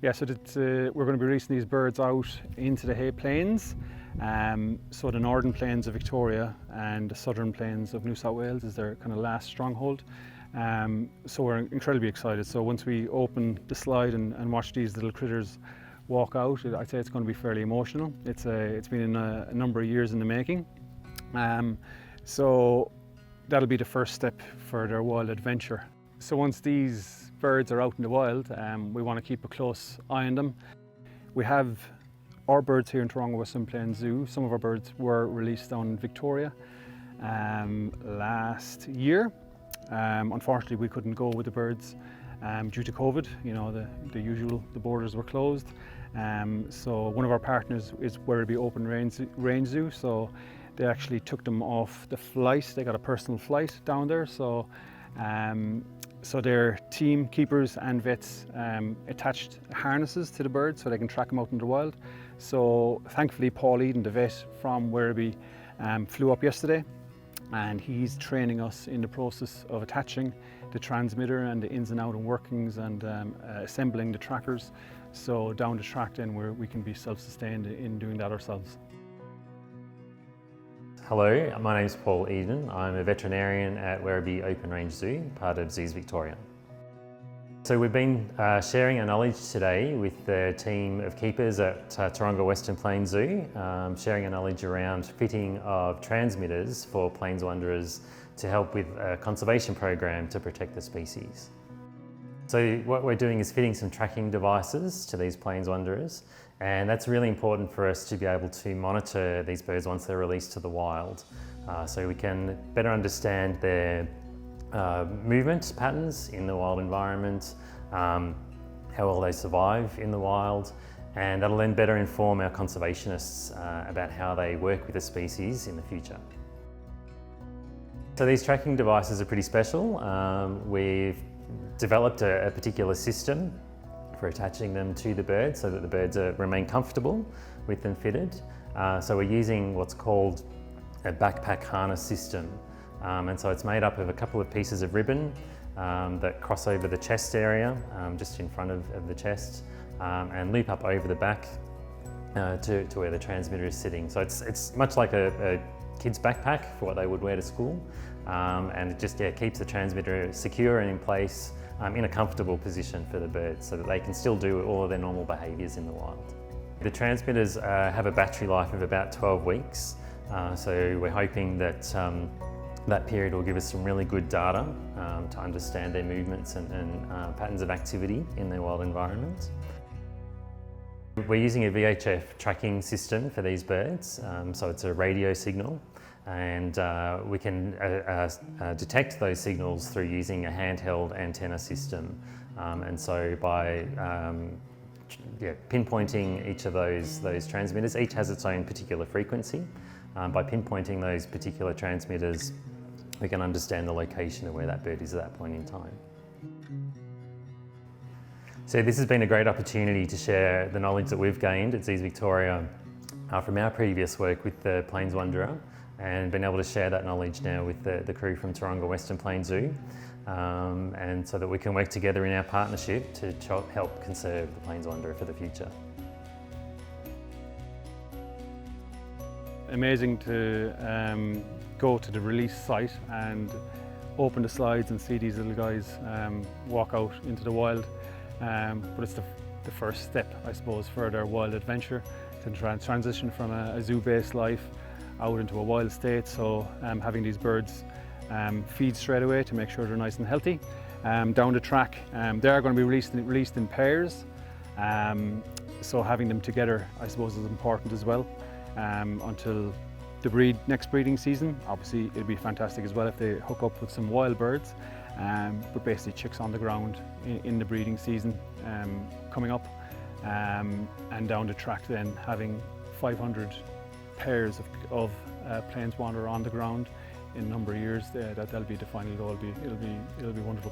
Yeah, so we're going to be releasing these birds out into the Hay Plains. So the northern plains of Victoria and the southern plains of New South Wales is their kind of last stronghold. So we're incredibly excited. So once we open the slide and watch these little critters walk out, I'd say it's going to be fairly emotional. It's been a number of years in the making. So that'll be the first step for their wild adventure. So once these birds are out in the wild, we want to keep a close eye on them. We have our birds here in Tauranga Western Plains Zoo. Some of our birds were released down in Victoria last year. Unfortunately, we couldn't go with the birds due to COVID. You know, the borders were closed. So one of our partners is Werribee Open Range Zoo. So they actually took them off the flight. They got a personal flight down there. So their team keepers and vets attached harnesses to the birds so they can track them out in the wild. So thankfully, Paul Eden, the vet from Werribee, flew up yesterday, and he's training us in the process of attaching the transmitter and the ins and outs and workings and assembling the trackers. So down the track then we can be self-sustained in doing that ourselves. Hello, my name is Paul Eden. I'm a veterinarian at Werribee Open Range Zoo, part of Zoos Victoria. So we've been sharing our knowledge today with the team of keepers at Tauranga Western Plains Zoo, sharing our knowledge around fitting of transmitters for plains wanderers to help with a conservation program to protect the species. So what we're doing is fitting some tracking devices to these plains wanderers, and that's really important for us to be able to monitor these birds once they're released to the wild, so we can better understand their movement patterns in the wild environment, how well they survive in the wild, and that'll then better inform our conservationists about how they work with the species in the future. So these tracking devices are pretty special. We've developed a particular system for attaching them to the birds so that the birds remain comfortable with them fitted. So we're using what's called a backpack harness system. And so it's made up of a couple of pieces of ribbon that cross over the chest area, just in front of the chest, and loop up over the back to where the transmitter is sitting. So it's much like a kid's backpack for what they would wear to school, and it just keeps the transmitter secure and in place in a comfortable position for the birds so that they can still do all of their normal behaviours in the wild. The transmitters have a battery life of about 12 weeks, so we're hoping that that period will give us some really good data to understand their movements and patterns of activity in their wild environment. We're using a VHF tracking system for these birds, so it's a radio signal, and we can detect those signals through using a handheld antenna system. And so by pinpointing each of those transmitters, each has its own particular frequency. By pinpointing those particular transmitters, we can understand the location of where that bird is at that point in time. So this has been a great opportunity to share the knowledge that we've gained at Zoos Victoria from our previous work with the Plains Wanderer, and been able to share that knowledge now with the crew from Tauranga Western Plains Zoo, and so that we can work together in our partnership to help conserve the Plains Wanderer for the future. Amazing to go to the release site and open the slides and see these little guys walk out into the wild. But it's the first step, I suppose, for their wild adventure to transition from a zoo-based life out into a wild state. So having these birds feed straight away to make sure they're nice and healthy. Down the track, they are going to be released in pairs. So having them together, I suppose, is important as well until the next breeding season. Obviously, it'd be fantastic as well if they hook up with some wild birds, but basically chicks on the ground in the breeding season coming up, and down the track then having 500 pairs of plains wanderer on the ground in a number of years. That'll be the final goal. It'll be wonderful.